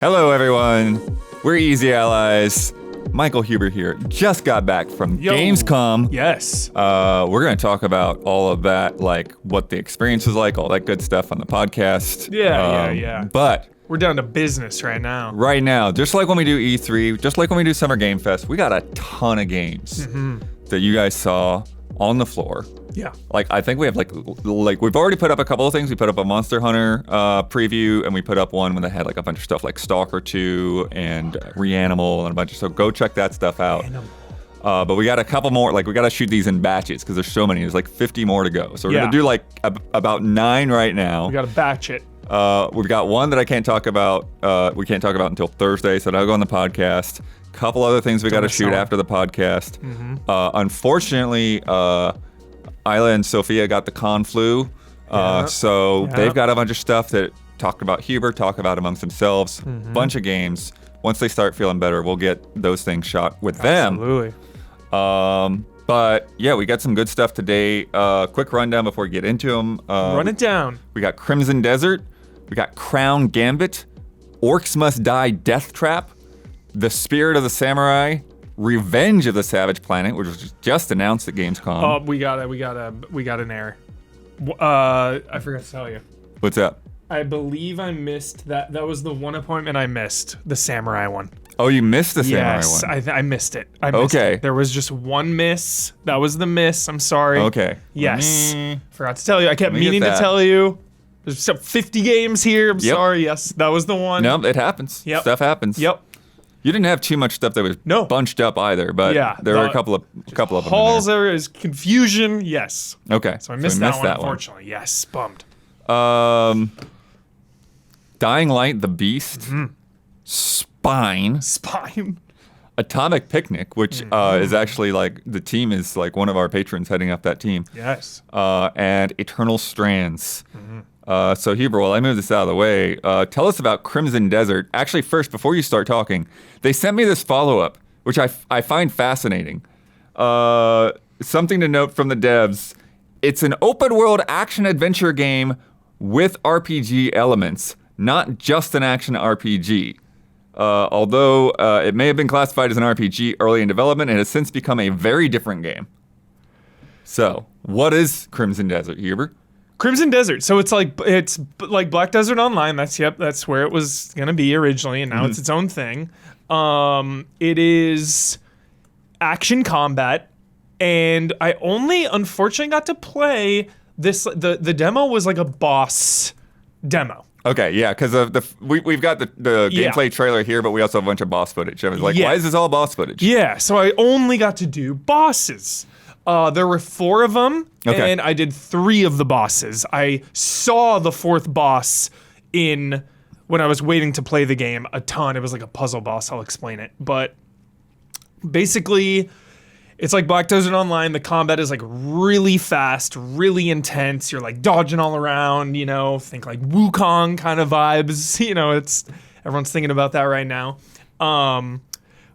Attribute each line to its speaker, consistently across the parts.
Speaker 1: Hello, everyone. We're Easy Allies. Michael Huber here. Just got back from Gamescom.
Speaker 2: Yes.
Speaker 1: We're going to talk about all of that, like what the experience was like, all that good stuff on the podcast.
Speaker 2: Yeah.
Speaker 1: But
Speaker 2: We're down to business right now.
Speaker 1: right now, just like when we do E3, just like when we do Summer Game Fest, we got a ton of games that you guys saw on the floor.
Speaker 2: Yeah.
Speaker 1: Like, I think we have like we've already put up a couple of things. We put up a Monster Hunter preview, and we put up one when they had like a bunch of stuff like Stalker 2 and Reanimal and a bunch of stuff. Go check that stuff out. But we got a couple more. Like, we got to shoot these in batches because there's so many. There's like 50 more to go. So we're gonna do like about 9 right now.
Speaker 2: We got to batch it.
Speaker 1: We've got one that I can't talk about. We can't talk about until Thursday, so that'll go on the podcast. Couple other things we got to shoot after the podcast. Unfortunately, Isla and Sophia got the con flu, so they've got a bunch of stuff that talk about amongst themselves. Bunch of games. Once they start feeling better, we'll get those things shot with them.
Speaker 2: Absolutely.
Speaker 1: But yeah, we got some good stuff today. Quick rundown before we get into them.
Speaker 2: Run it down.
Speaker 1: We got Crimson Desert. We got Crown Gambit. Orcs Must Die Deathtrap. The Spirit of the Samurai. Revenge of the Savage Planet, which was just announced at Gamescom.
Speaker 2: Oh, we got an error. I forgot to tell you.
Speaker 1: What's up?
Speaker 2: I believe I missed that. That was the one appointment I missed. The Samurai one.
Speaker 1: Oh, you missed the Samurai
Speaker 2: Yes,
Speaker 1: one.
Speaker 2: I missed it. Okay. There was just one miss. That was the miss. I'm sorry.
Speaker 1: Okay.
Speaker 2: Yes. Forgot to tell you. I kept meaning to tell you. There's 50 games here. I'm sorry. Yes, that was the one.
Speaker 1: No, it happens.
Speaker 2: Yep.
Speaker 1: Stuff happens.
Speaker 2: Yep.
Speaker 1: You didn't have too much stuff that was bunched up either, but there were a couple of them.
Speaker 2: Halls, there is confusion. Yes.
Speaker 1: Okay.
Speaker 2: So I missed that one, unfortunately. Yes. Bummed.
Speaker 1: Dying Light, The Beast, Spine, Atomic Picnic, which is actually like the team is like one of our patrons heading up that team.
Speaker 2: Yes.
Speaker 1: And Eternal Strands. So Huber, while I move this out of the way, tell us about Crimson Desert. Actually, first, before you start talking, they sent me this follow-up, which I find fascinating. Something to note from the devs: it's an open-world action-adventure game with RPG elements, not just an action RPG. Although it may have been classified as an RPG early in development, it has since become a very different game. So, what is Crimson Desert, Huber?
Speaker 2: Crimson Desert. So it's like Black Desert Online. That's where it was gonna be originally, and now it's its own thing. It is action combat, and I only unfortunately got to play this. The demo was like a boss demo.
Speaker 1: Okay, yeah, because we've got the gameplay trailer here, but we also have a bunch of boss footage. I was like, why is this all boss footage?
Speaker 2: Yeah, so I only got to do bosses. There were 4 of them, and I did 3 of the bosses. I saw the 4th boss when I was waiting to play the game a ton. It was like a puzzle boss. I'll explain it. But basically, it's like Black Desert Online. The combat is like really fast, really intense. You're like dodging all around, think like Wukong kind of vibes. Everyone's thinking about that right now.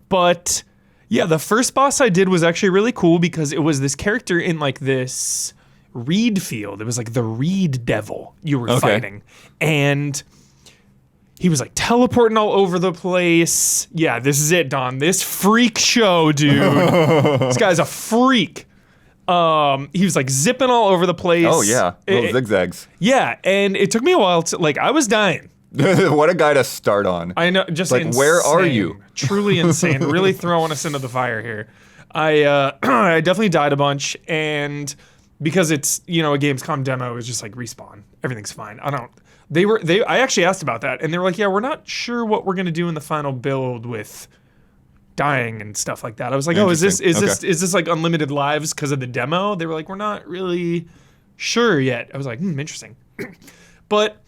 Speaker 2: But yeah, the first boss I did was actually really cool because it was this character in like this reed field. It was like the reed devil you were fighting. And he was like teleporting all over the place. Yeah, this is it, Don. This freak show, dude. This guy's a freak. He was like zipping all over the place.
Speaker 1: Oh yeah, little zigzags.
Speaker 2: Yeah, and it took me a while to I was dying.
Speaker 1: What a guy to start on.
Speaker 2: I know, just
Speaker 1: like
Speaker 2: insane.
Speaker 1: Where are you?
Speaker 2: Truly insane. Really throwing us into the fire here. I definitely died a bunch, and because it's a Gamescom demo, it was just like respawn. Everything's fine. I actually asked about that, and they were like, yeah, we're not sure what we're gonna do in the final build with dying and stuff like that. I was like, oh, is this like unlimited lives because of the demo? They were like, we're not really sure yet. I was like, interesting. But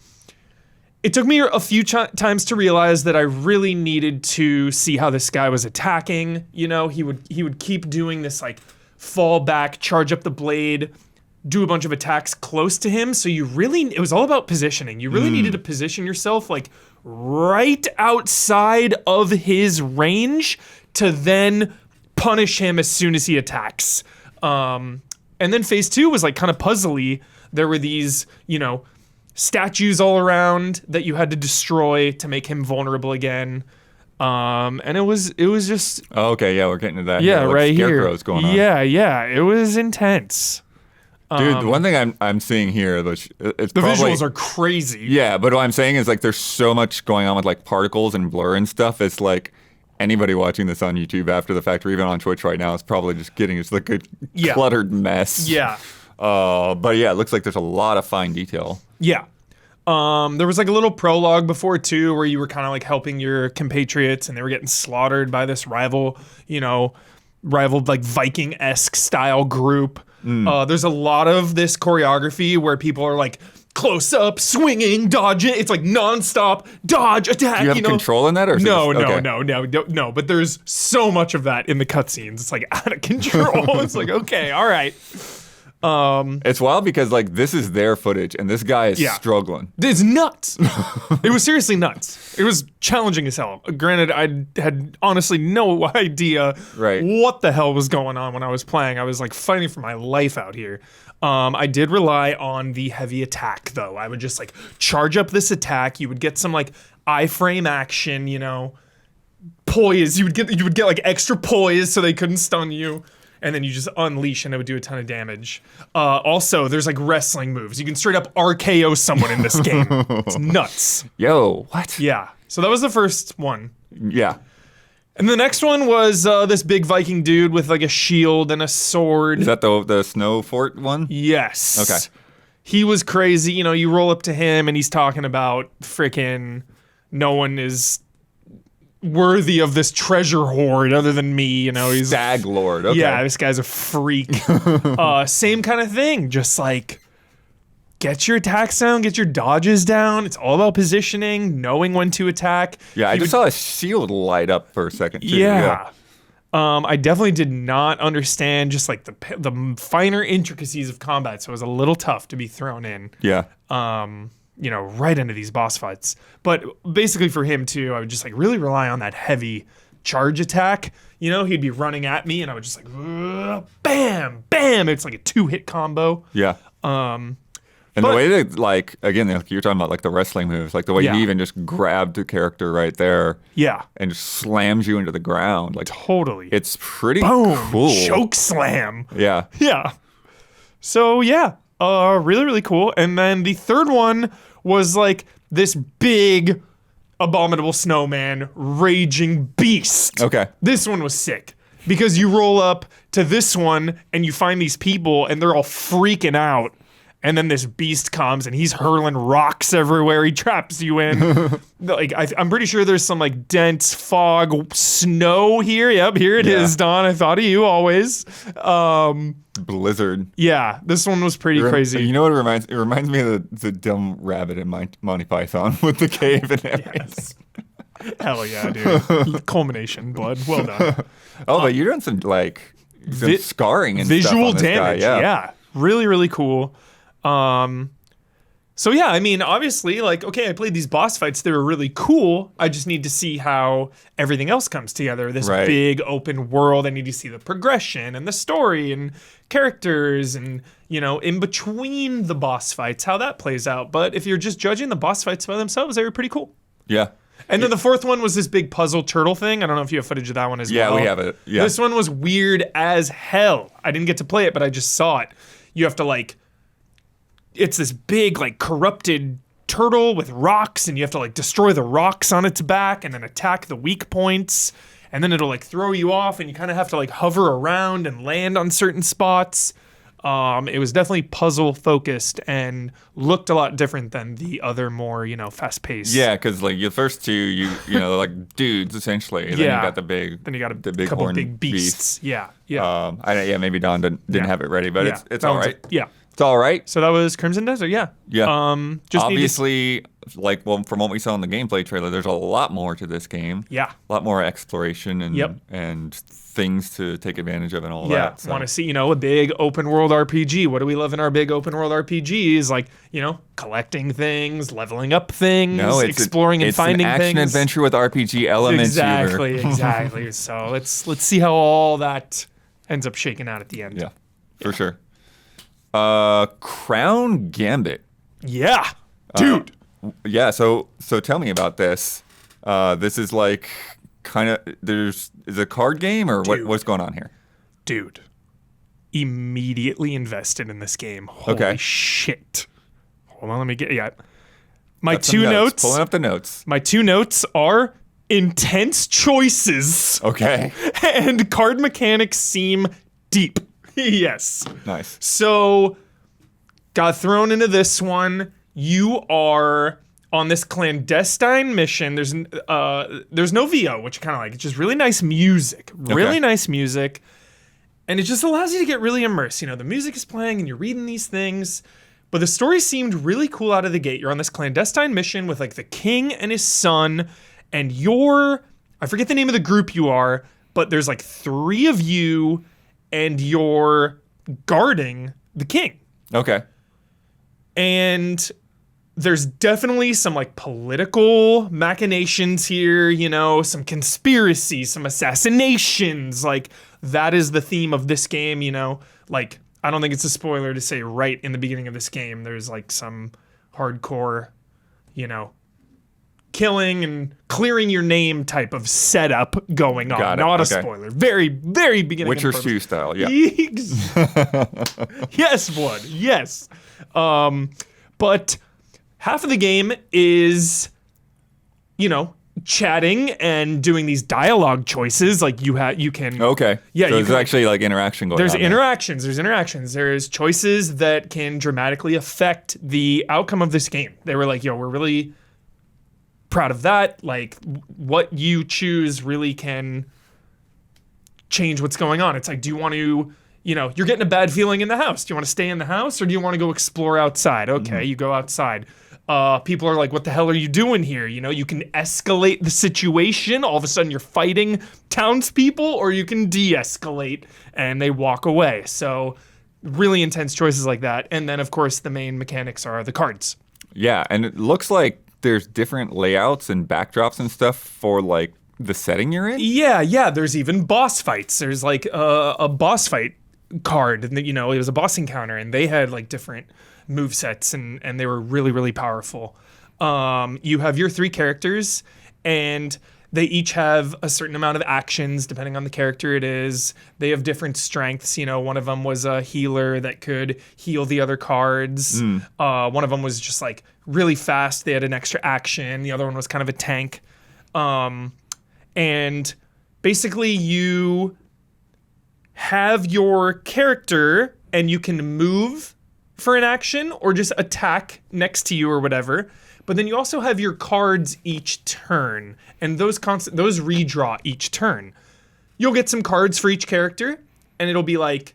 Speaker 2: it took me a few times to realize that I really needed to see how this guy was attacking. He would keep doing this like fall back, charge up the blade, do a bunch of attacks close to him. So it was all about positioning. You really needed to position yourself like right outside of his range to then punish him as soon as he attacks. And then phase 2 was like kind of puzzly. There were these, statues all around that you had to destroy to make him vulnerable again. And it was just
Speaker 1: Oh, okay, yeah, we're getting to that.
Speaker 2: yeah,
Speaker 1: What
Speaker 2: right here.
Speaker 1: Scarecrow's going on.
Speaker 2: Yeah, it was intense.
Speaker 1: Dude, the one thing I'm seeing here, which it's
Speaker 2: The
Speaker 1: probably,
Speaker 2: visuals are crazy.
Speaker 1: Yeah, but what I'm saying is like there's so much going on with like particles and blur and stuff. It's like anybody watching this on YouTube after the fact or even on Twitch right now is probably just getting it's like a cluttered mess.
Speaker 2: Yeah.
Speaker 1: But yeah, it looks like there's a lot of fine detail.
Speaker 2: Yeah. There was like a little prologue before too, where you were kind of like helping your compatriots and they were getting slaughtered by this rival like Viking-esque style group. There's a lot of this choreography where people are like close up, swinging, dodging. It's like nonstop dodge, attack.
Speaker 1: Do you have control in that, or
Speaker 2: No. But there's so much of that in the cutscenes. It's like out of control. It's like okay, all right.
Speaker 1: It's wild because like this is their footage and this guy is struggling.
Speaker 2: It's nuts. It was seriously nuts. It was challenging as hell. Granted, I had honestly no idea what the hell was going on when I was playing. I was like fighting for my life out here. I did rely on the heavy attack though. I would just like charge up this attack. You would get some like iframe action, poise. You would get like extra poise so they couldn't stun you. And then you just unleash and it would do a ton of damage. Also, there's like wrestling moves. You can straight up RKO someone in this game. It's nuts.
Speaker 1: Yo, what?
Speaker 2: Yeah. So that was the first one.
Speaker 1: Yeah.
Speaker 2: And the next one was this big Viking dude with like a shield and a sword.
Speaker 1: Is that the snow fort one?
Speaker 2: Yes.
Speaker 1: Okay.
Speaker 2: He was crazy. You roll up to him and he's talking about freaking no one is worthy of this treasure hoard other than me. He's
Speaker 1: Stag Lord. Okay.
Speaker 2: Yeah, this guy's a freak. Same kind of thing. Just like get your attacks down, get your dodges down. It's all about positioning, knowing when to attack.
Speaker 1: Yeah, I just saw a shield light up for a second too.
Speaker 2: Yeah. I definitely did not understand just like the finer intricacies of combat, so it was a little tough to be thrown in.
Speaker 1: Yeah.
Speaker 2: Right into these boss fights. But basically for him too, I would just like really rely on that heavy charge attack. He'd be running at me and I would just like bam, bam. It's like a 2-hit combo.
Speaker 1: Yeah. And the way that like again, like you're talking about like the wrestling moves, like the way he even just grabbed the character right there.
Speaker 2: Yeah.
Speaker 1: And just slams you into the ground. Like
Speaker 2: totally.
Speaker 1: It's pretty
Speaker 2: Boom,
Speaker 1: cool.
Speaker 2: choke slam.
Speaker 1: Yeah.
Speaker 2: Yeah. So yeah. Really, really cool. And then the third one was like this big abominable snowman raging beast.
Speaker 1: Okay.
Speaker 2: This one was sick because you roll up to this one and you find these people and they're all freaking out. And then this beast comes and he's hurling rocks everywhere. He traps you in. Like I'm pretty sure there's some like dense fog, snow here. Yep, here it is, Don. I thought of you always.
Speaker 1: Blizzard.
Speaker 2: Yeah, this one was pretty crazy.
Speaker 1: You know what it reminds? It reminds me of the dumb rabbit in Monty Python with the cave and everything.
Speaker 2: Yes. Hell yeah, dude. Culmination, blood. Well done.
Speaker 1: But you're doing some like some scarring and
Speaker 2: visual
Speaker 1: stuff on this
Speaker 2: damage.
Speaker 1: guy.
Speaker 2: Yeah, really, really cool. So yeah, I mean, obviously, like, okay, I played these boss fights. They were really cool. I just need to see how everything else comes together. This big open world. I need to see the progression and the story and characters and, in between the boss fights, how that plays out. But if you're just judging the boss fights by themselves, they were pretty cool.
Speaker 1: Yeah.
Speaker 2: And then the fourth one was this big puzzle turtle thing. I don't know if you have footage of that one as well.
Speaker 1: Yeah, we have it. Yeah.
Speaker 2: This one was weird as hell. I didn't get to play it, but I just saw it. You have to like... It's this big, like, corrupted turtle with rocks, and you have to, like, destroy the rocks on its back and then attack the weak points, and then it'll, like, throw you off, and you kind of have to, like, hover around and land on certain spots. It was definitely puzzle-focused and looked a lot different than the other more, fast-paced.
Speaker 1: Yeah, because, like, the first two, they're like dudes, essentially. Then you got the big...
Speaker 2: Then you got
Speaker 1: the big
Speaker 2: couple
Speaker 1: horn
Speaker 2: big beasts. Yeah, yeah.
Speaker 1: Maybe Don didn't have it ready, but it's all right.
Speaker 2: Yeah.
Speaker 1: It's all right.
Speaker 2: So that was Crimson Desert, yeah.
Speaker 1: Yeah.
Speaker 2: Just
Speaker 1: obviously, from what we saw in the gameplay trailer, there's a lot more to this game.
Speaker 2: Yeah.
Speaker 1: A lot more exploration and things to take advantage of and all that.
Speaker 2: Yeah.
Speaker 1: So.
Speaker 2: Want to see, a big open world RPG. What do we love in our big open world RPGs? Like, collecting things, leveling up things, exploring and finding things.
Speaker 1: It's an action adventure with RPG elements.
Speaker 2: Exactly. So let's see how all that ends up shaking out at the end.
Speaker 1: Yeah, for sure. Crown Gambit.
Speaker 2: Yeah. Dude.
Speaker 1: Yeah. So tell me about this. This is like kind of is it a card game or what's going on here?
Speaker 2: Dude. Immediately invested in this game. Holy shit. Hold on, let me get my
Speaker 1: Got some
Speaker 2: two notes.
Speaker 1: Pulling up the notes.
Speaker 2: My two notes are intense choices.
Speaker 1: Okay.
Speaker 2: And card mechanics seem deep. Yes.
Speaker 1: Nice.
Speaker 2: So got thrown into this one. You are on this clandestine mission. There's no VO, which I kind of like. It's just really nice music. Really nice music. And it just allows you to get really immersed. You know, the music is playing and you're reading these things. But the story seemed really cool out of the gate. You're on this clandestine mission with like the king and his son. And I forget the name of the group you are, but there's like 3 of you and you're guarding the king.
Speaker 1: Okay.
Speaker 2: And there's definitely some like political machinations here, you know, some conspiracy, some assassinations. Like that is the theme of this game, you know. Like I don't think it's a spoiler to say right in the beginning of this game, there's like some hardcore, you know, killing and clearing your name type of setup going on.
Speaker 1: Got it.
Speaker 2: Not a spoiler. Very, very beginning.
Speaker 1: Witcher 2 style, yeah.
Speaker 2: Yes, Blood. Yes. But half of the game is, you know, chatting and doing these dialogue choices. Like you can.
Speaker 1: Okay.
Speaker 2: Yeah.
Speaker 1: So there's actually like interaction going on.
Speaker 2: There's interactions. There's choices that can dramatically affect the outcome of this game. They were like, yo, we're really proud of that. Like what you choose really can change what's going on. It's like, do you want to, you know, you're getting a bad feeling in the house. Do you want to stay in the house or do you want to go explore outside? Okay, you go outside. People are like, what the hell are you doing here? You know, you can escalate the situation. All of a sudden you're fighting townspeople, or you can de-escalate and they walk away. So really intense choices like that. And then of course the main mechanics are the cards.
Speaker 1: Yeah, and it looks like there's different layouts and backdrops and stuff for like the setting you're in.
Speaker 2: Yeah. There's even boss fights. There's like a boss fight card, and you know, it was a boss encounter, and they had like different movesets, and they were really, really powerful. You have your 3 characters, and they each have a certain amount of actions depending on the character it is. They have different strengths. You know, one of them was a healer that could heal the other cards. One of them was just like really fast. They had an extra action. The other one was kind of a tank. And basically you have your character and you can move for an action or just attack next to you or whatever. But then you also have your cards each turn, and those redraw each turn. You'll get some cards for each character, and it'll be like,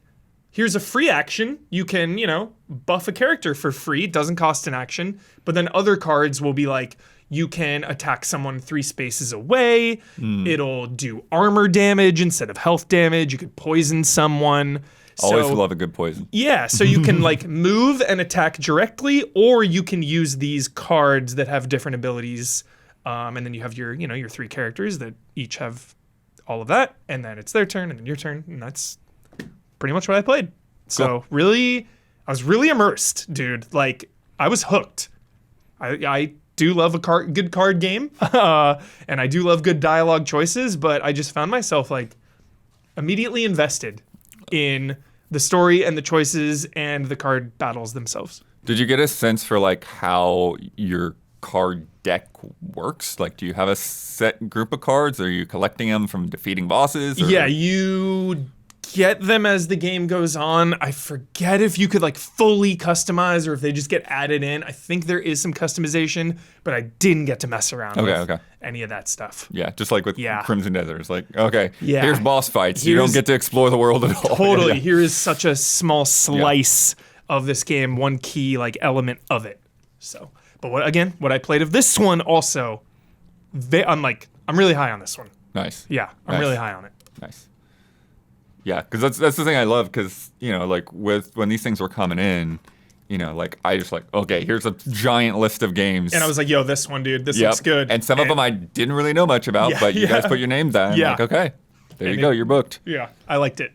Speaker 2: here's a free action. You can, you know, buff a character for free. It doesn't cost an action. But then other cards will be like, you can attack someone 3 spaces away. It'll do armor damage instead of health damage. You could poison someone.
Speaker 1: Always love a good poison.
Speaker 2: Yeah, so you can like move and attack directly, or you can use these cards that have different abilities. And then you have your 3 characters that each have all of that, and then it's their turn, and then your turn, and that's pretty much what I played. So really, I was really immersed, dude. Like, I was hooked. I do love a good card game, and I do love good dialogue choices, but I just found myself like immediately invested in the story and the choices and the card battles themselves.
Speaker 1: Did you get a sense for like how your card deck works? Like, do you have a set group of cards? Are you collecting them from defeating bosses? Or?
Speaker 2: Yeah, you get them as the game goes on. I forget if you could like fully customize or if they just get added in. I think there is some customization, but I didn't get to mess around with any of that stuff.
Speaker 1: Yeah, just like with Crimson Desert. It's like, okay, here's boss fights. You don't get to explore the world at all.
Speaker 2: Totally. Here is such a small slice of this game, one key like element of it. So, but what I played of this one also, I'm really high on this one.
Speaker 1: Nice.
Speaker 2: Yeah, I'm really high on it.
Speaker 1: Nice. Yeah, because that's the thing I love, because, you know, like when these things were coming in, you know, like I just like, okay, here's a giant list of games.
Speaker 2: And I was like, yo, this one, dude, this looks good.
Speaker 1: And some of them I didn't really know much about, but you guys put your names down. Yeah. Like, okay, there you go, you're booked.
Speaker 2: Yeah, I liked it.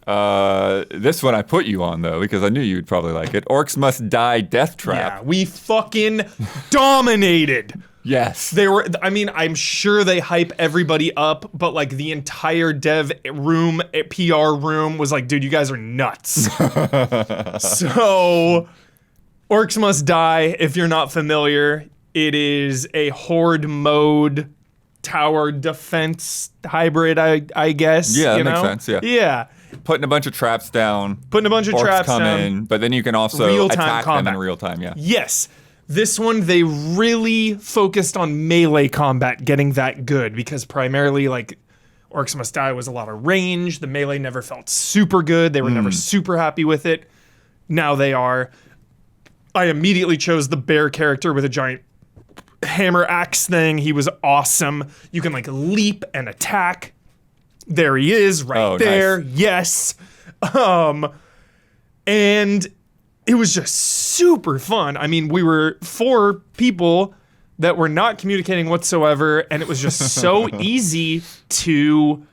Speaker 1: This one I put you on, though, because I knew you'd probably like it. Orcs Must Die Deathtrap.
Speaker 2: Yeah, we fucking dominated.
Speaker 1: Yes.
Speaker 2: They were, I mean, I'm sure they hype everybody up, but like the entire dev room, PR room was like, dude, you guys are nuts. So, Orcs Must Die, if you're not familiar, it is a horde mode tower defense hybrid, I guess.
Speaker 1: Yeah, that makes sense, yeah.
Speaker 2: Yeah.
Speaker 1: Putting a bunch of traps down.
Speaker 2: Orcs
Speaker 1: traps come
Speaker 2: down.
Speaker 1: in, but then you can also
Speaker 2: Real-time
Speaker 1: attack them
Speaker 2: combat.
Speaker 1: in real time, yeah.
Speaker 2: Yes. This one, they really focused on melee combat, getting that good, because primarily, like, Orcs Must Die was a lot of range. The melee never felt super good. They were never super happy with it. Now they are. I immediately chose the bear character with a giant hammer axe thing. He was awesome. You can, like, leap and attack. There he is, right there.
Speaker 1: Nice.
Speaker 2: Yes. And it was just super fun. I mean, we were 4 people that were not communicating whatsoever, and it was just so easy to,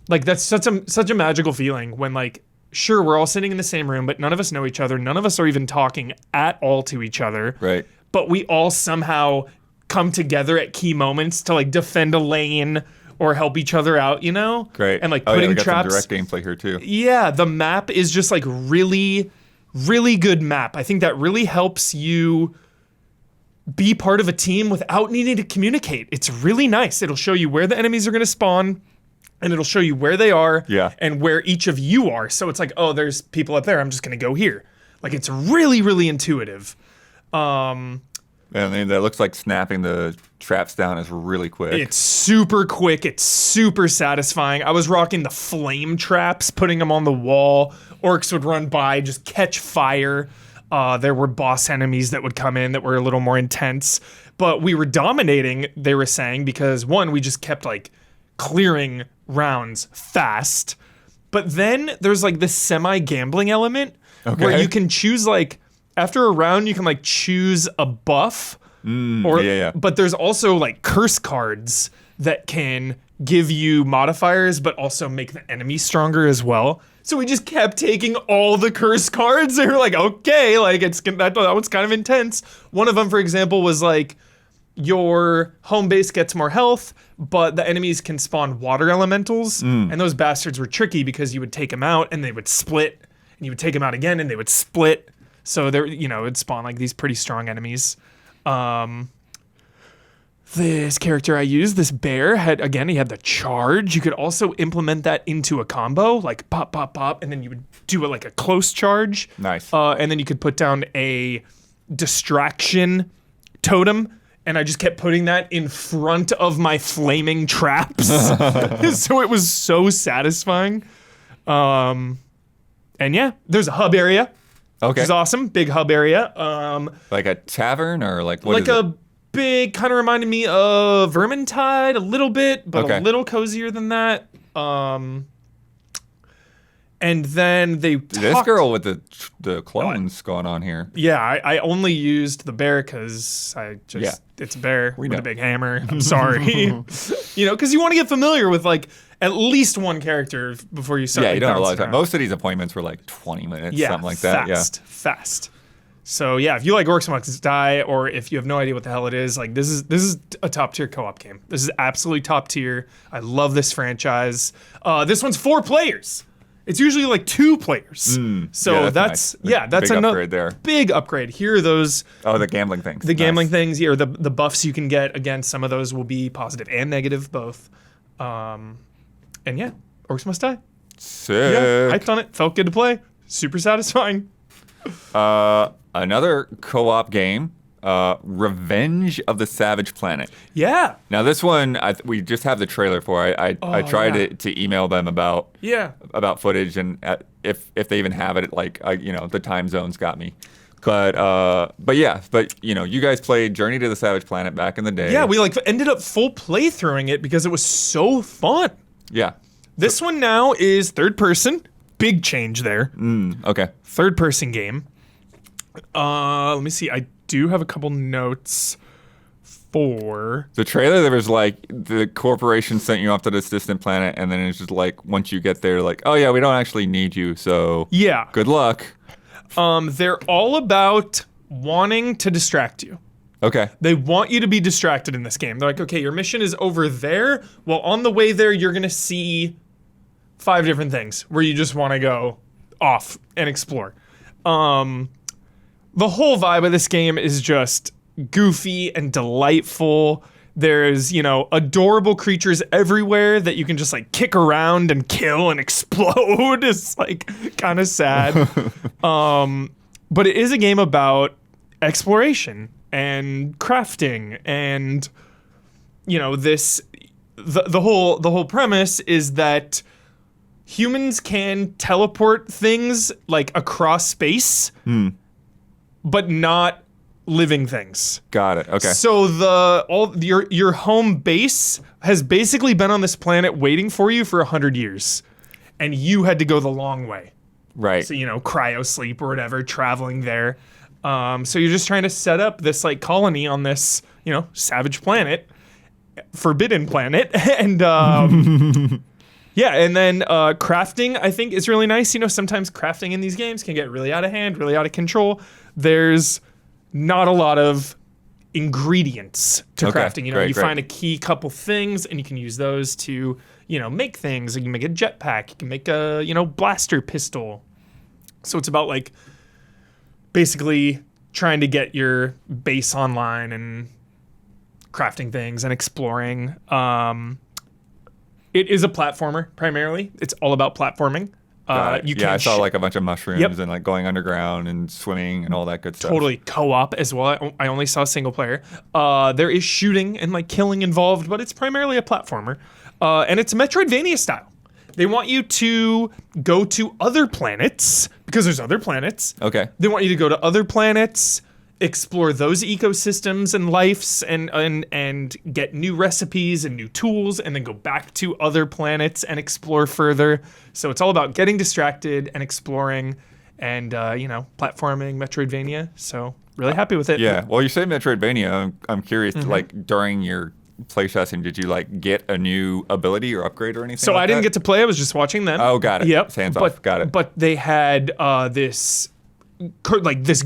Speaker 2: like, that's such a magical feeling when, like, sure, we're all sitting in the same room, but none of us know each other. None of us are even talking at all to each other.
Speaker 1: Right.
Speaker 2: But we all somehow come together at key moments to, like, defend a lane or help each other out, you know?
Speaker 1: Great.
Speaker 2: And, like,
Speaker 1: we
Speaker 2: putting
Speaker 1: got
Speaker 2: traps.
Speaker 1: some direct gameplay here, too.
Speaker 2: Yeah, the map is just, like, really good map. I think that really helps you be part of a team without needing to communicate. It's really nice. It'll show you where the enemies are going to spawn, and it'll show you where they are and where each of you are. So it's like, oh, there's people up there. I'm just going to go here. Like, it's really, really intuitive.
Speaker 1: And that looks like snapping the traps down is really quick.
Speaker 2: It's super quick. It's super satisfying. I was rocking the flame traps, putting them on the wall. Orcs would run by, just catch fire. There were boss enemies that would come in that were a little more intense. But we were dominating, they were saying, because one, we just kept like clearing rounds fast. But then there's like this semi-gambling element where you can choose like, after a round, you can like choose a buff. But there's also like curse cards that can give you modifiers, but also make the enemy stronger as well. So we just kept taking all the curse cards. They were like, okay, like that one's kind of intense. One of them, for example, was like your home base gets more health, but the enemies can spawn water elementals, and those bastards were tricky because you would take them out and they would split, and you would take them out again and they would split. So there, it'd spawn like these pretty strong enemies. This character I used, this bear, he had the charge. You could also implement that into a combo, like pop, pop, pop, and then you would do it like a close charge.
Speaker 1: Nice.
Speaker 2: And then you could put down a distraction totem, and I just kept putting that in front of my flaming traps. So it was so satisfying. And yeah, there's a hub area.
Speaker 1: Okay.
Speaker 2: Which is awesome. Big hub area.
Speaker 1: Like a tavern or like what
Speaker 2: like
Speaker 1: is it?
Speaker 2: a big, kind of reminded me of Vermintide a little bit, but a little cozier than that. And then they
Speaker 1: This girl with the clones going on here.
Speaker 2: Yeah, I only used the bear because it's a bear with a big hammer. I'm sorry. Because you want to get familiar with like at least one character before you start.
Speaker 1: Yeah, you don't have a lot of time.
Speaker 2: around.
Speaker 1: Most of these appointments were like 20 minutes, something like that.
Speaker 2: Fast. So yeah, if you like Orcs Must Die, or if you have no idea what the hell it is, like this is a top tier co-op game. This is absolutely top tier. I love this franchise. This one's 4 players. It's usually like 2 players. So that's
Speaker 1: big
Speaker 2: another
Speaker 1: upgrade there.
Speaker 2: Big upgrade. Here are those.
Speaker 1: Oh, the gambling things.
Speaker 2: The gambling things. Here are the buffs you can get. Again, some of those will be positive and negative, both. And yeah, Orcs Must Die.
Speaker 1: Sick.
Speaker 2: Yeah, hyped on it. Felt good to play. Super satisfying.
Speaker 1: Another co-op game, Revenge of the Savage Planet.
Speaker 2: Yeah.
Speaker 1: Now this one, we just have the trailer for. I tried to email them about footage and if they even have it. Like the time zones got me. But you guys played Journey to the Savage Planet back in the day.
Speaker 2: Yeah, we like ended up full playthroughing it because it was so fun.
Speaker 1: Yeah.
Speaker 2: This one now is third person. Big change there.
Speaker 1: Okay.
Speaker 2: Third person game. Let me see. I do have a couple notes 4.
Speaker 1: The trailer, there was like the corporation sent you off to this distant planet, and then it's just like once you get there, like, oh yeah, we don't actually need you, so
Speaker 2: Yeah.
Speaker 1: good luck.
Speaker 2: They're all about wanting to distract you.
Speaker 1: Okay.
Speaker 2: They want you to be distracted in this game. They're like, okay, your mission is over there. Well, on the way there, you're going to see 5 different things where you just want to go off and explore. The whole vibe of this game is just goofy and delightful. There's, adorable creatures everywhere that you can just like kick around and kill and explode. It's like kind of sad. But it is a game about exploration and crafting and the whole premise is that humans can teleport things like across space, but not living things.
Speaker 1: Got it. Okay.
Speaker 2: So your home base has basically been on this planet waiting for you for 100 years, and you had to go the long way.
Speaker 1: Right.
Speaker 2: So cryo sleep or whatever, traveling there. So you're just trying to set up this like colony on this savage planet, forbidden planet, and yeah, and then crafting I think is really nice. Sometimes crafting in these games can get really out of hand, really out of control. There's not a lot of ingredients to crafting. You find a key couple things and you can use those to, make things. You can make a jetpack, you can make a, blaster pistol. So it's about like basically trying to get your base online and crafting things and exploring. It is a platformer primarily. It's all about platforming.
Speaker 1: I saw like a bunch of mushrooms and like going underground and swimming and all that good stuff.
Speaker 2: Totally co-op as well. I only saw single player. There is shooting and like killing involved, but it's primarily a platformer. And it's Metroidvania style. They want you to go to other planets because there's other planets.
Speaker 1: Okay.
Speaker 2: They want you to go to other planets, explore those ecosystems and lives and get new recipes and new tools, and then go back to other planets and explore further. So it's all about getting distracted and exploring and, platforming Metroidvania. So really happy with it.
Speaker 1: Yeah. Well, you say Metroidvania. I'm curious, like during your play session, did you like get a new ability or upgrade or anything?
Speaker 2: So I didn't get to play. I was just watching them.
Speaker 1: Oh, got it.
Speaker 2: Yep.
Speaker 1: Hands off. Got it.
Speaker 2: But they had this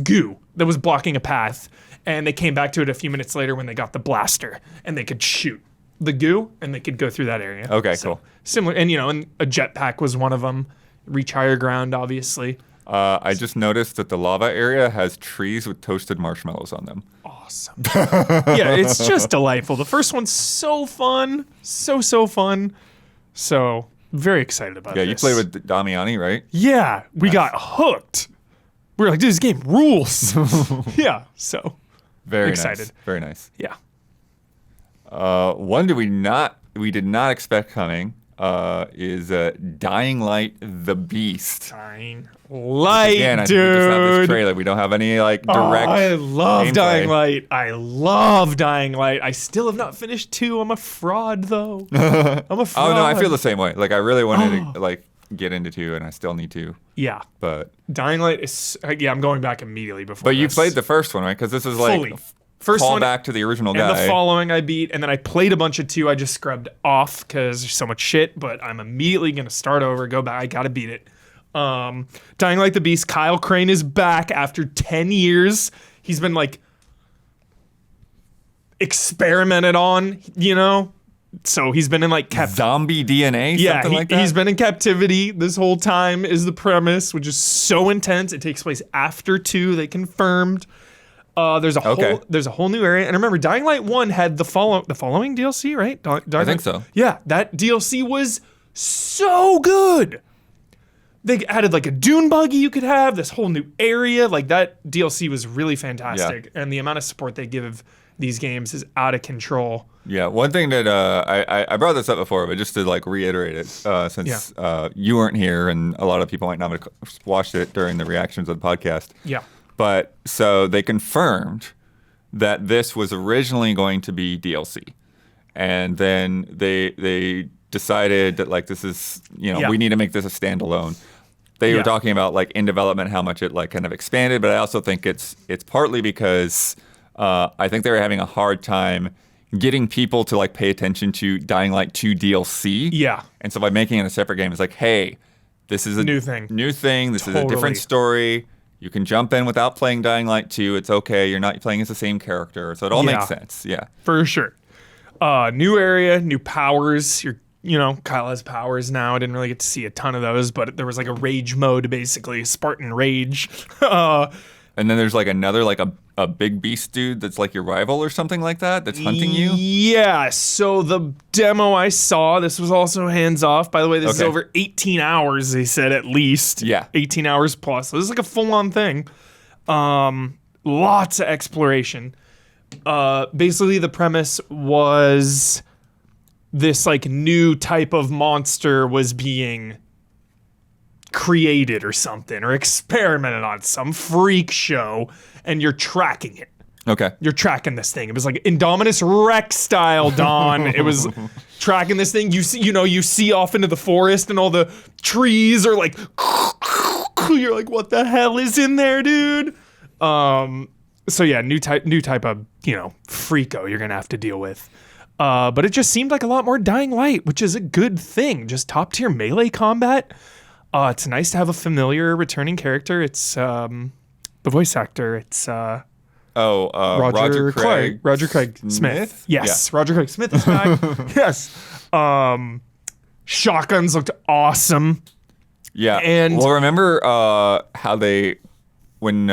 Speaker 2: goo that was blocking a path, and they came back to it a few minutes later when they got the blaster, and they could shoot the goo, and they could go through that area.
Speaker 1: Okay, cool.
Speaker 2: Similar, and and a jetpack was one of them. Reach higher ground, obviously.
Speaker 1: I just noticed that the lava area has trees with toasted marshmallows on them.
Speaker 2: Awesome. Yeah, it's just delightful. The first one's so fun, so fun. So very excited about this.
Speaker 1: Yeah, you played with Damiani, right?
Speaker 2: Yeah, we got hooked. We were like, dude, this game rules. Yeah, so
Speaker 1: Very
Speaker 2: excited.
Speaker 1: Nice. Very nice.
Speaker 2: Yeah.
Speaker 1: One we did not expect coming is Dying Light: The Beast.
Speaker 2: Dying Light,
Speaker 1: Again, I think
Speaker 2: dude.
Speaker 1: we just have this trailer. We don't have any like direct.
Speaker 2: I love
Speaker 1: gameplay.
Speaker 2: Dying Light. I love Dying Light. I still have not finished 2. I'm a fraud, though. I'm a fraud.
Speaker 1: Oh no, I feel the same way. Like I really wanted to like get into 2, and I still need to.
Speaker 2: Yeah.
Speaker 1: But
Speaker 2: Dying Light is. Yeah, I'm going back immediately before.
Speaker 1: But you
Speaker 2: this.
Speaker 1: played the first one, right? Because this is like
Speaker 2: Fully. First
Speaker 1: call
Speaker 2: one,
Speaker 1: back to the original
Speaker 2: and
Speaker 1: guy.
Speaker 2: the following I beat, and then I played a bunch of 2. I just scrubbed off because there's so much shit. But I'm immediately gonna start over, go back. I gotta beat it. Dying Light: The Beast. Kyle Crane is back after 10 years. He's been like experimented on, So he's been in like
Speaker 1: zombie DNA.
Speaker 2: Yeah,
Speaker 1: something like that?
Speaker 2: He's been in captivity this whole time. Is the premise, which is so intense. It takes place after 2. They confirmed. There's a whole new area, and remember, Dying Light 1 had the following DLC, right?
Speaker 1: I think so.
Speaker 2: Yeah, that DLC was so good. They added like a dune buggy you could have, this whole new area. Like that DLC was really fantastic, and the amount of support they give these games is out of control.
Speaker 1: Yeah, one thing that I brought this up before, but just to like reiterate it, since you weren't here and a lot of people might not have watched it during the reactions of the podcast.
Speaker 2: Yeah.
Speaker 1: But so they confirmed that this was originally going to be DLC, and then they decided that like this is we need to make this a standalone. They were talking about like in development how much it like kind of expanded, but I also think it's partly because I think they were having a hard time getting people to like pay attention to Dying Light 2 DLC.
Speaker 2: Yeah.
Speaker 1: And so by making it a separate game, it's like, hey, this is a
Speaker 2: New thing.
Speaker 1: This is a different story. You can jump in without playing Dying Light 2. It's okay. You're not playing as the same character. So it all makes sense. Yeah.
Speaker 2: For sure. New area, new powers. Kyle has powers now. I didn't really get to see a ton of those, but there was like a rage mode, basically, Spartan rage.
Speaker 1: And then there's like another, like a big beast dude that's like your rival or something like that that's hunting you?
Speaker 2: Yeah, so the demo I saw, this was also hands off. By the way, this is over 18 hours, they said at least.
Speaker 1: Yeah.
Speaker 2: 18 hours plus. So this is like a full-on thing. Lots of exploration. Basically, the premise was this like new type of monster was being created or something, or experimented on, some freak show, and you're tracking it.
Speaker 1: Okay.
Speaker 2: You're tracking this thing. It was like Indominus Rex style, Don. It was tracking this thing. You see off into the forest and all the trees are like, you're like, what the hell is in there, dude? So yeah, new type of, freako you're gonna have to deal with. But it just seemed like a lot more Dying Light, which is a good thing. Just top tier melee combat. It's nice to have a familiar returning character. It's the voice actor. It's Roger Craig Smith. Yes, yeah. Roger Craig Smith is back. Yes. Shotguns looked awesome.
Speaker 1: Yeah.
Speaker 2: And
Speaker 1: remember how they when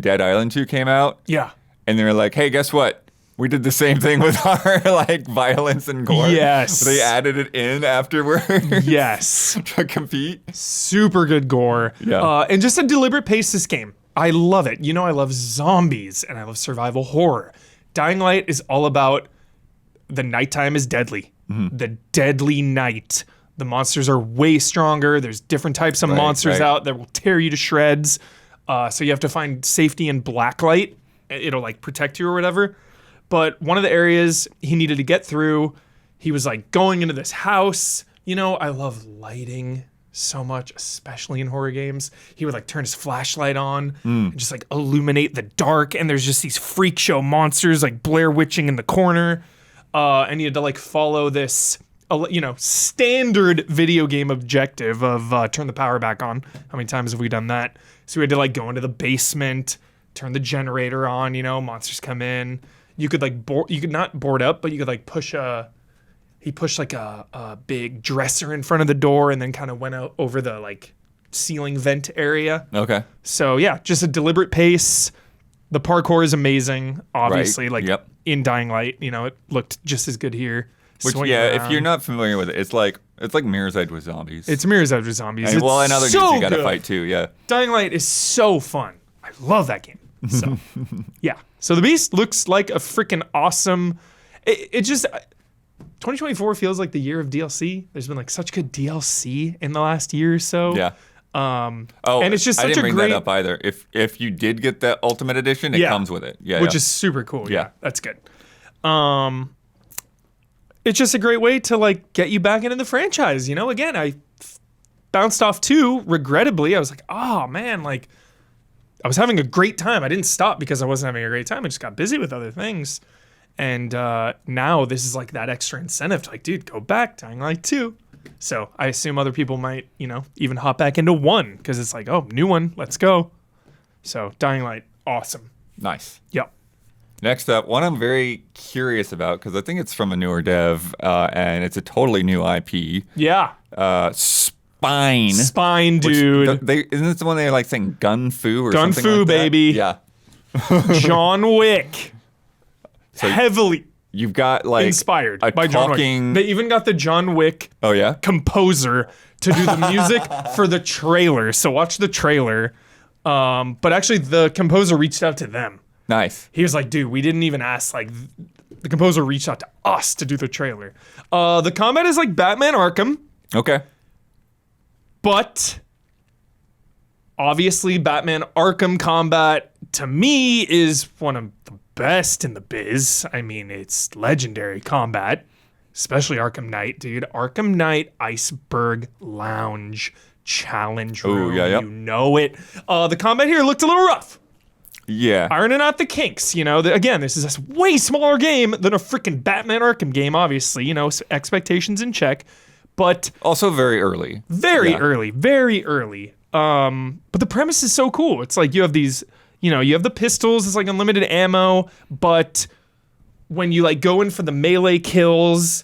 Speaker 1: Dead Island 2 came out?
Speaker 2: Yeah.
Speaker 1: And they were like, hey, guess what? We did the same thing with our like violence and gore.
Speaker 2: Yes.
Speaker 1: They added it in afterwards.
Speaker 2: Yes.
Speaker 1: To compete.
Speaker 2: Super good gore.
Speaker 1: Yeah.
Speaker 2: And just a deliberate pace, this game. I love it. I love zombies and I love survival horror. Dying Light is all about the nighttime is deadly. Mm-hmm. The deadly night. The monsters are way stronger. There's different types of monsters out that will tear you to shreds. So you have to find safety in blacklight. It'll like protect you or whatever. But one of the areas he needed to get through, he was like going into this house. I love lighting so much, especially in horror games. He would like turn his flashlight on and just like illuminate the dark. And there's just these freak show monsters like Blair Witching in the corner. And he had to like follow this, standard video game objective of turn the power back on. How many times have we done that? So we had to like go into the basement, turn the generator on, monsters come in. You could like you could not board up, but you could like he pushed like a big dresser in front of the door and then kind of went out over the like ceiling vent area. Okay. So yeah, just a deliberate pace. The parkour is amazing, obviously. Right. Like in Dying Light, it looked just as good here.
Speaker 1: Which if you're not familiar with it, it's like Mirror's Edge with zombies.
Speaker 2: It's Mirror's Edge with zombies.
Speaker 1: And other games you gotta fight too, yeah.
Speaker 2: Dying Light is so fun. I love that game. So yeah. So the Beast looks like a freaking awesome. It just 2024 feels like the year of DLC. There's been like such good DLC in the last year or so. Yeah. And it's just such
Speaker 1: I didn't
Speaker 2: a
Speaker 1: bring
Speaker 2: great
Speaker 1: that up either. If you did get the Ultimate Edition, it comes with it. Yeah.
Speaker 2: Which is super cool. Yeah. That's good. It's just a great way to like get you back into the franchise. Again, I bounced off 2 regrettably. I was like, oh man, like I was having a great time. I didn't stop because I wasn't having a great time. I just got busy with other things. And now this is like that extra incentive to like, dude, go back, Dying Light 2. So I assume other people might, even hop back into 1 because it's like, oh, new one, let's go. So Dying Light, awesome.
Speaker 1: Nice.
Speaker 2: Yep.
Speaker 1: Next up, one I'm very curious about because I think it's from a newer dev and it's a totally new IP.
Speaker 2: Yeah. Spine, dude.
Speaker 1: Isn't this the one they like saying Gun Fu or something like that?
Speaker 2: baby.
Speaker 1: Yeah.
Speaker 2: John Wick. So heavily
Speaker 1: you've got like
Speaker 2: inspired by John Wick. They even got the John Wick composer to do the music for the trailer. So watch the trailer. But actually the composer reached out to them.
Speaker 1: Nice.
Speaker 2: He was like, dude, we didn't even ask. Like the composer reached out to us to do the trailer. The combat is like Batman Arkham.
Speaker 1: Okay.
Speaker 2: But obviously Batman Arkham combat to me is one of the best in the biz. I mean, it's legendary combat, especially Arkham Knight, dude. Arkham Knight Iceberg Lounge Challenge Room.
Speaker 1: Ooh, yeah.
Speaker 2: You know it. The combat here looked a little rough.
Speaker 1: Yeah.
Speaker 2: Ironing out the kinks, again, this is a way smaller game than a freaking Batman Arkham game, obviously, expectations in check, but
Speaker 1: Also very early.
Speaker 2: very early. But the premise is so cool. It's like you have these, you have the pistols, it's like unlimited ammo, but when you like go in for the melee kills,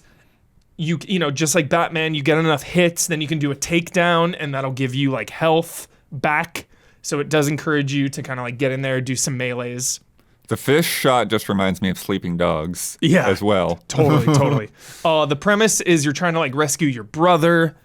Speaker 2: you just like Batman, you get enough hits, then you can do a takedown, and that'll give you like health back. So it does encourage you to kind of like get in there, do some melees.
Speaker 1: The fish shot just reminds me of Sleeping Dogs as well.
Speaker 2: Totally. The premise is you're trying to like rescue your brother.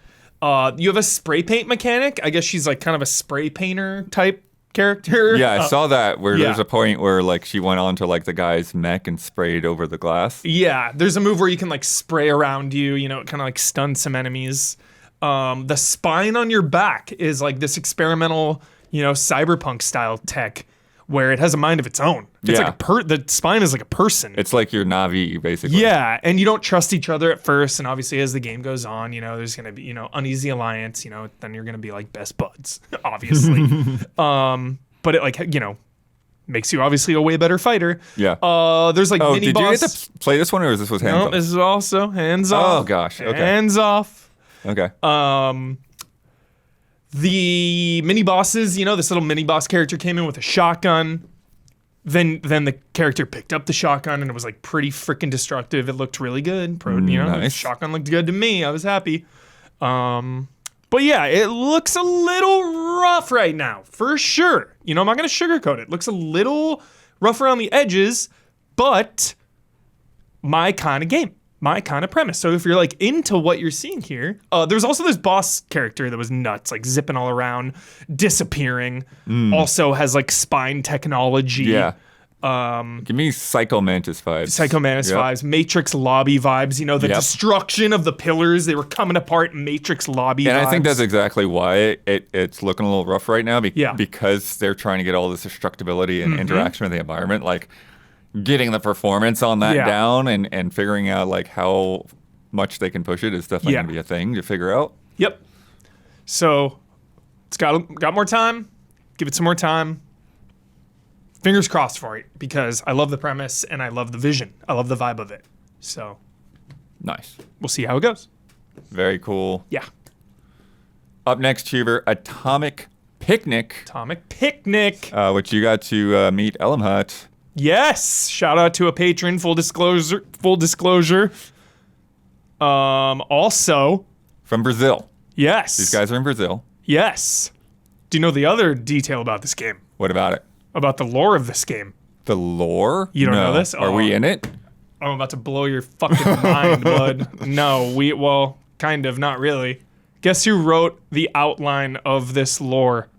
Speaker 2: You have a spray paint mechanic. I guess she's like kind of a spray painter type character.
Speaker 1: Yeah, I saw that where there's a point where like she went onto like the guy's mech and sprayed over the glass.
Speaker 2: Yeah, there's a move where you can like spray around you, it kind of like stuns some enemies. The spine on your back is like this experimental, cyberpunk style tech where it has a mind of its own. It's like the spine is like a person.
Speaker 1: It's like your Navi, basically.
Speaker 2: Yeah, and you don't trust each other at first, and obviously as the game goes on, there's gonna be, uneasy alliance, then you're gonna be like best buds, obviously. But it like, makes you obviously a way better fighter.
Speaker 1: Yeah.
Speaker 2: There's like mini
Speaker 1: did
Speaker 2: boss.
Speaker 1: you get to play this one, or is this was hands off?
Speaker 2: No, this is also hands off.
Speaker 1: Oh gosh. Okay.
Speaker 2: Hands off.
Speaker 1: Okay.
Speaker 2: The mini bosses, this little mini boss character came in with a shotgun. Then the character picked up the shotgun and it was like pretty freaking destructive. It looked really good.
Speaker 1: Nice.
Speaker 2: The shotgun looked good to me. I was happy. But yeah, it looks a little rough right now, for sure. I'm not gonna sugarcoat it. It looks a little rough around the edges, but my kind of game. My kind of premise. So if you're like into what you're seeing here, there's also this boss character that was nuts, like zipping all around, disappearing. Also has like spine technology.
Speaker 1: Yeah. Give me Psycho Mantis vibes.
Speaker 2: Vibes, Matrix lobby vibes. The destruction of the pillars, they were coming apart. Matrix lobby.
Speaker 1: And
Speaker 2: vibes.
Speaker 1: I think that's exactly why it's looking a little rough right now. Because they're trying to get all this destructibility and interaction with the environment, like. Getting the performance on that down and figuring out like how much they can push it is definitely going to be a thing to figure out.
Speaker 2: Yep. So it's got more time. Give it some more time. Fingers crossed for it because I love the premise and I love the vision. I love the vibe of it. So
Speaker 1: nice.
Speaker 2: We'll see how it goes.
Speaker 1: Very cool.
Speaker 2: Yeah.
Speaker 1: Up next, Cheever, Atomic Picnic. Which you got to meet Elamhut.
Speaker 2: Yes. Shout out to a patron. Full disclosure. Also.
Speaker 1: From Brazil.
Speaker 2: Yes.
Speaker 1: These guys are in Brazil.
Speaker 2: Yes. Do you know the other detail about this game?
Speaker 1: What about it?
Speaker 2: About the lore of this game.
Speaker 1: The lore?
Speaker 2: You don't know this?
Speaker 1: Are we in it?
Speaker 2: I'm about to blow your fucking mind, bud. No, kind of, not really. Guess who wrote the outline of this lore?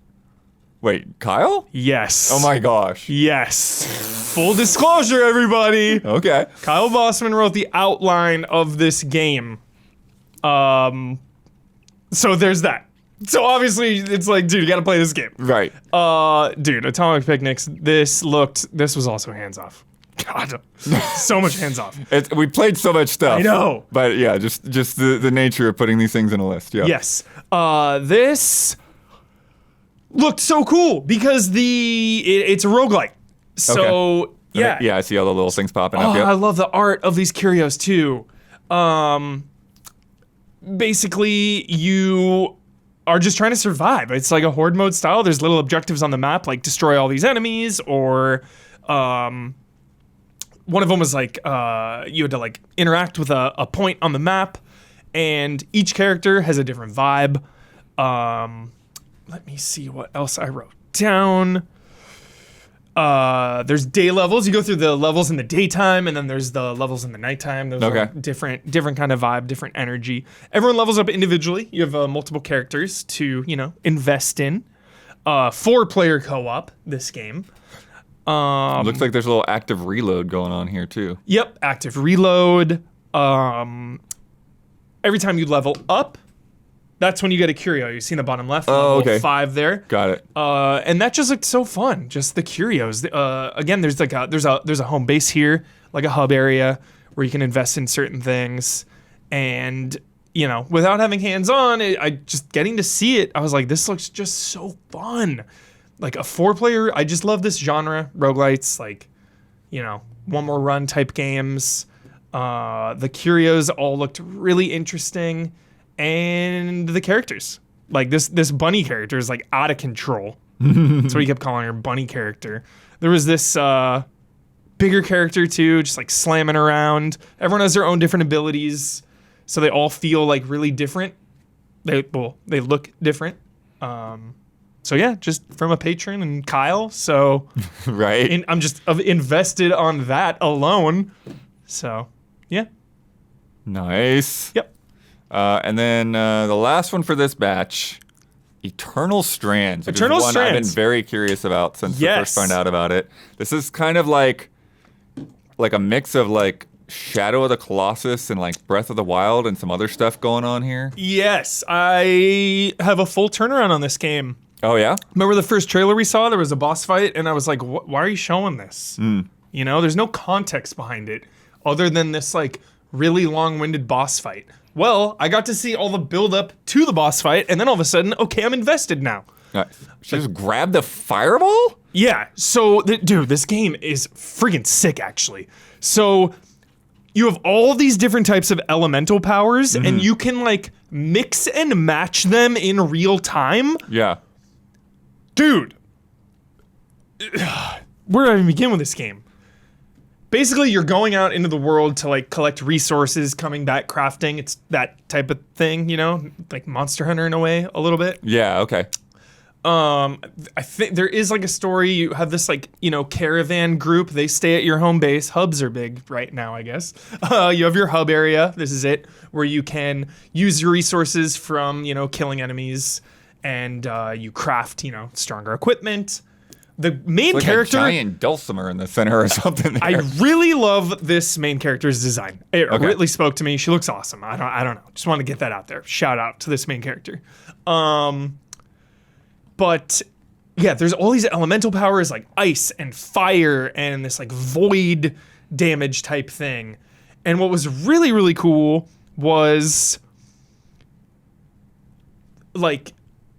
Speaker 1: Wait, Kyle?
Speaker 2: Yes.
Speaker 1: Oh my gosh.
Speaker 2: Yes. Full disclosure, everybody.
Speaker 1: Okay.
Speaker 2: Kyle Bossman wrote the outline of this game. So there's that. So obviously it's like, dude, you gotta play this game.
Speaker 1: Right.
Speaker 2: Dude, Atomic Picnics, this was also hands off. God, so much hands off.
Speaker 1: We played so much stuff.
Speaker 2: I know.
Speaker 1: But yeah, just the nature of putting these things in a list. Yeah.
Speaker 2: Yes. This looked so cool because it's a roguelike. So,
Speaker 1: okay.
Speaker 2: yeah.
Speaker 1: Yeah, I see all the little things popping up. Yep.
Speaker 2: I love the art of these curios too. Basically, you are just trying to survive. It's like a horde mode style. There's little objectives on the map, like destroy all these enemies, or one of them was like you had to like interact with a point on the map, and each character has a different vibe. Let me see what else I wrote down. There's day levels. You go through the levels in the daytime, and then there's the levels in the nighttime. Those are different kind of vibe, different energy. Everyone levels up individually. You have multiple characters to, invest in. 4-player co-op, this game.
Speaker 1: Looks like there's a little active reload going on here too.
Speaker 2: Yep, active reload. Every time you level up, that's when you get a curio. You see in the bottom left, level 5 there.
Speaker 1: Got it.
Speaker 2: And that just looked so fun. Just the curios. Again, there's like there's a home base here, like a hub area where you can invest in certain things. And without having hands on, I just getting to see it, I was like, this looks just so fun. like a 4-player. I just love this genre, roguelites, like, one more run type games. The curios all looked really interesting, and the characters, like this bunny character is like out of control. That's what he kept calling her, bunny character. There was this bigger character too, just like slamming around. Everyone has their own different abilities, so they all feel like really different. They look different. So yeah, just from a patron and Kyle. So
Speaker 1: Right.
Speaker 2: I'm just invested on that alone. So yeah.
Speaker 1: Nice.
Speaker 2: Yep.
Speaker 1: And then the last one for this batch, Eternal Strands. Which
Speaker 2: Eternal
Speaker 1: is one
Speaker 2: Strands.
Speaker 1: I've been very curious about since I first
Speaker 2: Yes.
Speaker 1: found out about it. This is kind of like a mix of like Shadow of the Colossus and like Breath of the Wild and some other stuff going on here.
Speaker 2: Yes, I have a full turnaround on this game.
Speaker 1: Oh yeah?
Speaker 2: Remember the first trailer we saw? There was a boss fight, and I was like, why are you showing this? There's no context behind it other than this like really long-winded boss fight. Well, I got to see all the build-up to the boss fight, and then all of a sudden, okay, I'm invested now.
Speaker 1: She just grabbed the fireball?
Speaker 2: Yeah, so, dude, this game is freaking sick, actually. So, you have all these different types of elemental powers, and you can, like, mix and match them in real time.
Speaker 1: Yeah.
Speaker 2: Dude, where do I even begin with this game? Basically, you're going out into the world to, like, collect resources, coming back, crafting. It's that type of thing, like Monster Hunter in a way, a little bit.
Speaker 1: Yeah, okay.
Speaker 2: I think there is like a story. You have this like, caravan group. They stay at your home base. Hubs are big right now, I guess. You have your hub area. This is it, where you can use your resources from, killing enemies, and you craft, stronger equipment. The main
Speaker 1: Like
Speaker 2: character,
Speaker 1: a giant dulcimer in the center or something there.
Speaker 2: I really love this main character's design. It
Speaker 1: Okay.
Speaker 2: really spoke to me. She looks awesome. I don't know. Just want to get that out there. Shout out to this main character. But yeah, there's all these elemental powers like ice and fire and this like void damage type thing. And what was really, really cool was like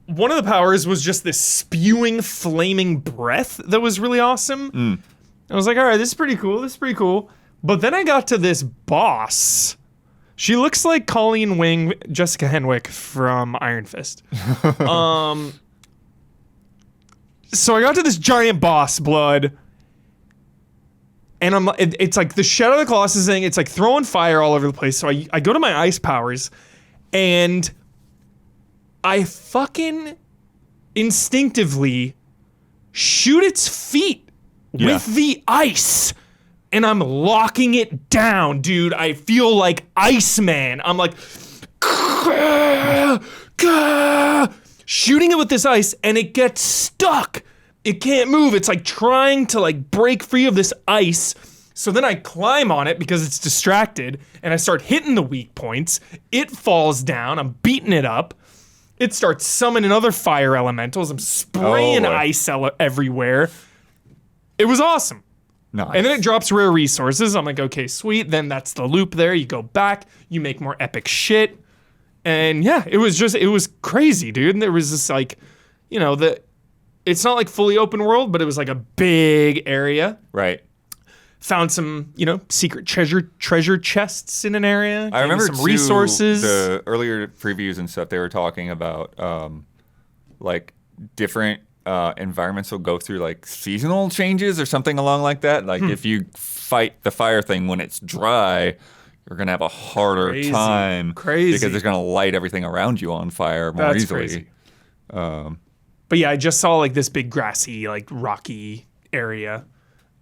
Speaker 2: one of the powers was just this spewing flaming breath that was really awesome. I was like, all right, this is pretty cool. But then I got to this boss. She looks like Colleen Wing, Jessica Henwick from Iron Fist. So I got to this giant boss, Blood, and it's like the Shadow of the Colossus thing. It's like throwing fire all over the place. So I go to my ice powers, and I fucking instinctively shoot its feet with the ice. And I'm locking it down, dude. I feel like Iceman. I'm like, shooting it with this ice, and it gets stuck. It can't move. It's like trying to like break free of this ice. So then I climb on it because it's distracted, and I start hitting the weak points. It falls down. I'm beating it up. It starts summoning other fire elementals. I'm spraying ice everywhere. It was awesome.
Speaker 1: Nice.
Speaker 2: And then it drops rare resources. I'm like, okay, sweet. Then that's the loop there. You go back, you make more epic shit. And yeah, it was crazy, dude. And there was this like, it's not like fully open world, but it was like a big area.
Speaker 1: Right.
Speaker 2: Found some, secret treasure chests in an area.
Speaker 1: I remember
Speaker 2: some resources.
Speaker 1: The earlier previews and stuff, they were talking about like different environments will go through like seasonal changes or something along like that. Like if you fight the fire thing when it's dry, you're gonna have a harder time.
Speaker 2: Crazy.
Speaker 1: Because it's gonna light everything around you on fire more
Speaker 2: That's
Speaker 1: easily.
Speaker 2: crazy. But yeah, I just saw like this big grassy, like rocky area.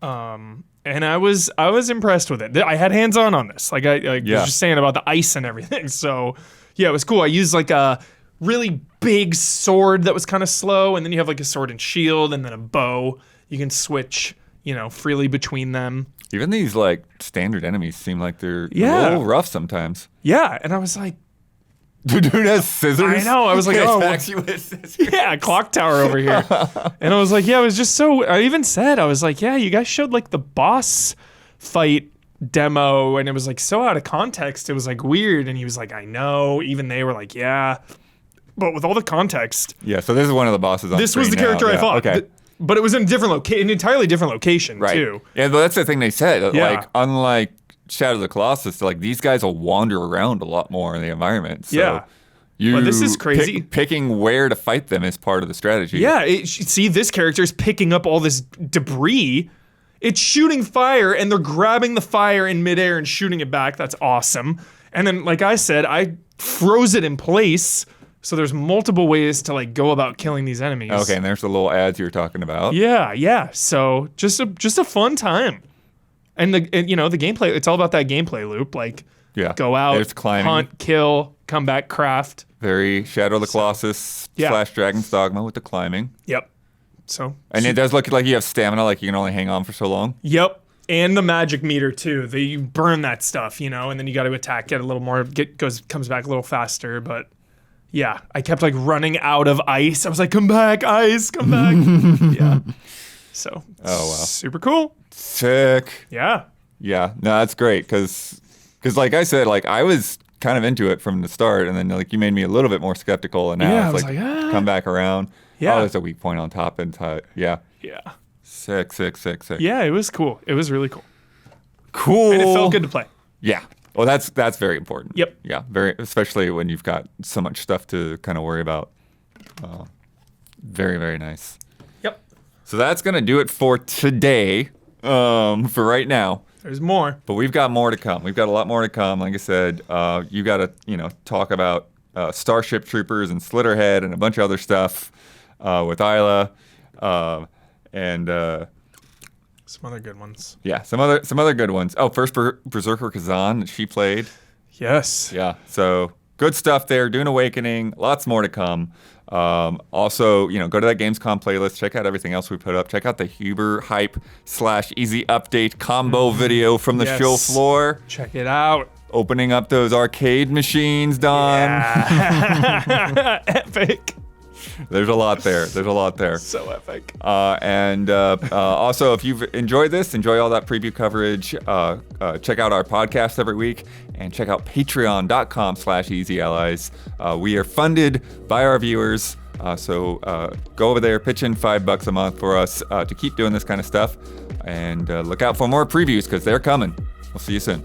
Speaker 2: And I was impressed with it. I had hands on this. Like I was just saying about the ice and everything. So yeah, it was cool. I used like a really big sword that was kind of slow, and then you have like a sword and shield, and then a bow. You can switch, freely between them.
Speaker 1: Even these like standard enemies seem like they're a little rough sometimes.
Speaker 2: Yeah, and I was like,
Speaker 1: Dude has scissors.
Speaker 2: I know. I was like,
Speaker 1: Attacks you with scissors.
Speaker 2: yeah, clock tower over here. And I was like, yeah, it was just so, I even said, I was like, yeah, you guys showed like the boss fight demo, and it was like so out of context. It was like weird. And he was like, I know. Even they were like, yeah. but with all the context,
Speaker 1: Yeah, so this is one of the bosses on
Speaker 2: this was the
Speaker 1: screen now.
Speaker 2: character I
Speaker 1: Yeah,
Speaker 2: fought.
Speaker 1: Okay.
Speaker 2: But it was in an entirely different location
Speaker 1: Right.
Speaker 2: too.
Speaker 1: Yeah, but that's the thing they said.
Speaker 2: Yeah.
Speaker 1: Like, unlike Shadow of the Colossus, like these guys will wander around a lot more in the environment. So
Speaker 2: Yeah.
Speaker 1: you
Speaker 2: But this is crazy.
Speaker 1: Picking where to fight them is part of the strategy.
Speaker 2: Yeah, see, this character is picking up all this debris. It's shooting fire, and they're grabbing the fire in midair and shooting it back. That's awesome. And then, like I said, I froze it in place. So there's multiple ways to like go about killing these enemies.
Speaker 1: Okay, and there's the little ads you were talking about.
Speaker 2: Yeah. So just a fun time. And the gameplay, it's all about that gameplay loop. Like,
Speaker 1: Yeah.
Speaker 2: go out,
Speaker 1: There's climbing.
Speaker 2: hunt, kill, come back, craft.
Speaker 1: Very Shadow of the Colossus
Speaker 2: yeah.
Speaker 1: / Dragon's Dogma with the climbing.
Speaker 2: Yep. So.
Speaker 1: And it does look like you have stamina, like you can only hang on for so long.
Speaker 2: Yep. And the magic meter too. You burn that stuff, and then you got to attack, get a little more, comes back a little faster. But yeah, I kept like running out of ice. I was like, come back, ice, come back. Yeah. So.
Speaker 1: Oh, wow.
Speaker 2: Super cool.
Speaker 1: Sick.
Speaker 2: Yeah.
Speaker 1: Yeah. No, that's great because like I said, like I was kind of into it from the start, and then like you made me a little bit more skeptical, and now
Speaker 2: Yeah,
Speaker 1: it's
Speaker 2: I was like,
Speaker 1: come back around.
Speaker 2: Yeah.
Speaker 1: Oh, there's a weak point on top and yeah.
Speaker 2: Yeah.
Speaker 1: Sick.
Speaker 2: Yeah, it was cool. It was really cool.
Speaker 1: Cool.
Speaker 2: And it felt good to play.
Speaker 1: Yeah. Well, that's very important.
Speaker 2: Yep.
Speaker 1: Yeah. Very, especially when you've got so much stuff to kind of worry about. Very, very nice.
Speaker 2: Yep.
Speaker 1: So that's gonna do it for today. For right now.
Speaker 2: There's more.
Speaker 1: But we've got more to come. We've got a lot more to come. Like I said, you got to talk about Starship Troopers and Slitterhead and a bunch of other stuff with Isla, and
Speaker 2: Some other good ones.
Speaker 1: yeah, some other good ones. Oh, first Berserker Kazan that she played.
Speaker 2: Yes.
Speaker 1: Yeah, so good stuff there. Dune Awakening, lots more to come. Also, go to that Gamescom playlist. Check out everything else we put up. Check out the Huber Hype / Easy Update combo video from the
Speaker 2: Yes.
Speaker 1: show floor.
Speaker 2: Check it out.
Speaker 1: Opening up those arcade machines, Don.
Speaker 2: Yeah. Epic.
Speaker 1: There's a lot there.
Speaker 2: So epic.
Speaker 1: And also, if you've enjoyed this, enjoy all that preview coverage, check out our podcast every week and check out patreon.com / easy allies. We are funded by our viewers. So go over there, pitch in $5 a month for us to keep doing this kind of stuff. And look out for more previews because they're coming. We'll see you soon.